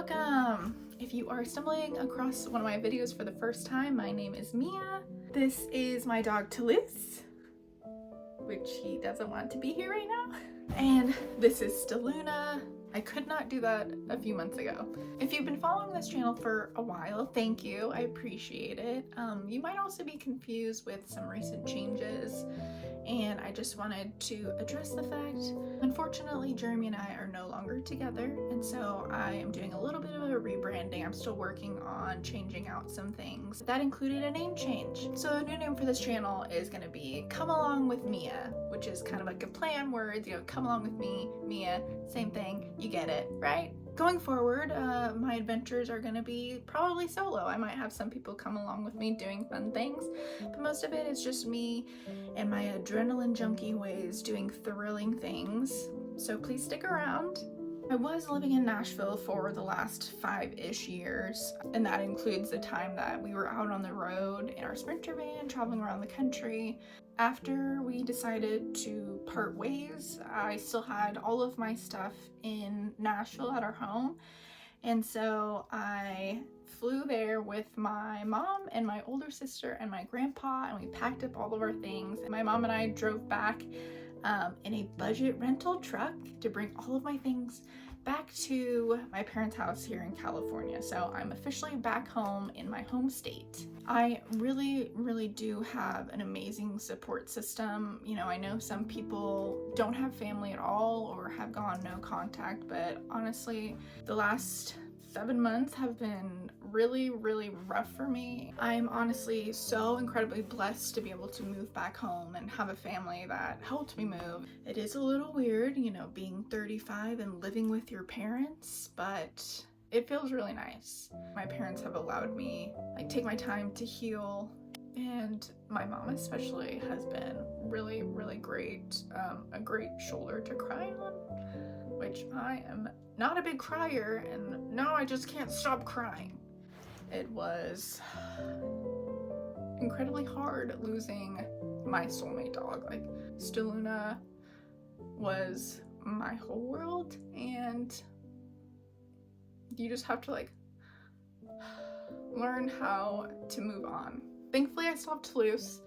Welcome! If you are stumbling across one of my videos for the first time, my name is Mia. This is my dog Toulouse, which he doesn't want to be here right now. And this is Stelluna. I could not do that a few months ago. If you've been following this channel for a while, thank you, I appreciate it. You might also be confused with some recent changes, and I just wanted to address the fact, unfortunately, Jeremy and I are no longer together, and so I am doing a little bit of a rebranding. I'm still working on changing out some things. That included a name change. So the new name for this channel is gonna be Come Along with Mia, which is kind of like a play on words, come along with me, Mia, same thing, you get it, right? Going forward, my adventures are gonna be probably solo. I might have some people come along with me doing fun things, but most of it is just me and my adrenaline junkie ways doing thrilling things. So please stick around. I was living in Nashville for the last 5-ish years, and that includes the time that we were out on the road in our Sprinter van traveling around the country. After we decided to part ways, I still had all of my stuff in Nashville at our home, and so I flew there with my mom and my older sister and my grandpa, and we packed up all of our things. And my mom and I drove back in a budget rental truck to bring all of my things back to my parents' house here in California. So I'm officially back home in my home state. I really do have an amazing support system. You know, I know some people don't have family at all or have gone no contact, but honestly, the last 7 months have been really rough for me. I'm honestly so incredibly blessed to be able to move back home and have a family that helped me move. It is a little weird, you know, being 35 and living with your parents, but it feels really nice. My parents have allowed me take my time to heal, and my mom especially has been really great, a great shoulder to cry on, which I am not a big crier, and now I just can't stop crying. It was incredibly hard losing my soulmate dog. Stelluna was my whole world, and you just have to learn how to move on. Thankfully, I still have Toulouse,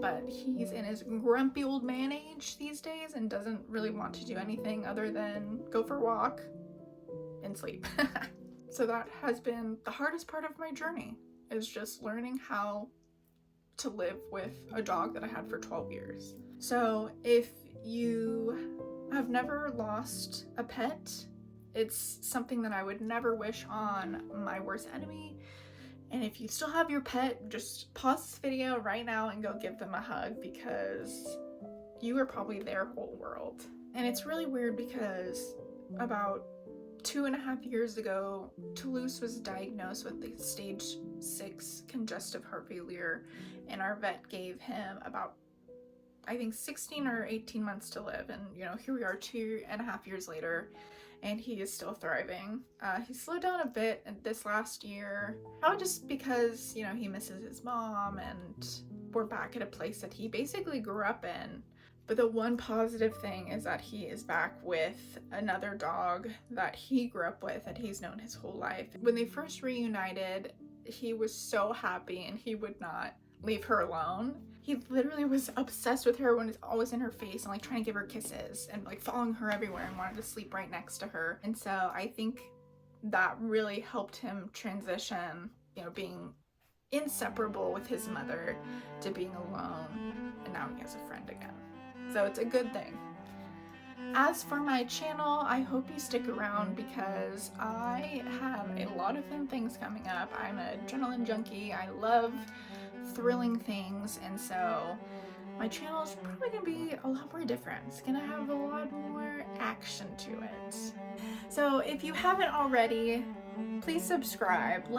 but he's in his grumpy old man age these days and doesn't really want to do anything other than go for a walk and sleep. So that has been the hardest part of my journey, is just learning how to live with a dog that I had for 12 years. So if you have never lost a pet, it's something that I would never wish on my worst enemy. And if you still have your pet, just pause this video right now and go give them a hug, because you are probably their whole world. And it's really weird because about 2.5 years ago, Toulouse was diagnosed with the stage 6 congestive heart failure, and our vet gave him about, I think, 16 or 18 months to live. And here we are 2.5 years later, and he is still thriving. He slowed down a bit this last year, probably just because, he misses his mom, and we're back at a place that he basically grew up in. But the one positive thing is that he is back with another dog that he grew up with, that he's known his whole life. When they first reunited, he was so happy, and he would not leave her alone. He literally was obsessed with her, when it's always in her face and trying to give her kisses and following her everywhere and wanted to sleep right next to her. And so I think that really helped him transition, being inseparable with his mother to being alone, and now he has a friend again. So it's a good thing. As for my channel, I hope you stick around, because I have a lot of fun things coming up. I'm an adrenaline junkie. I love thrilling things, and so my channel is probably gonna be a lot more different. It's gonna have a lot more action to it. So if you haven't already, please subscribe,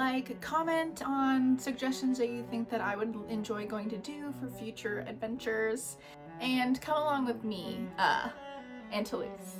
comment on suggestions that you think that I would enjoy going to do for future adventures, and come along with me and Toulouse.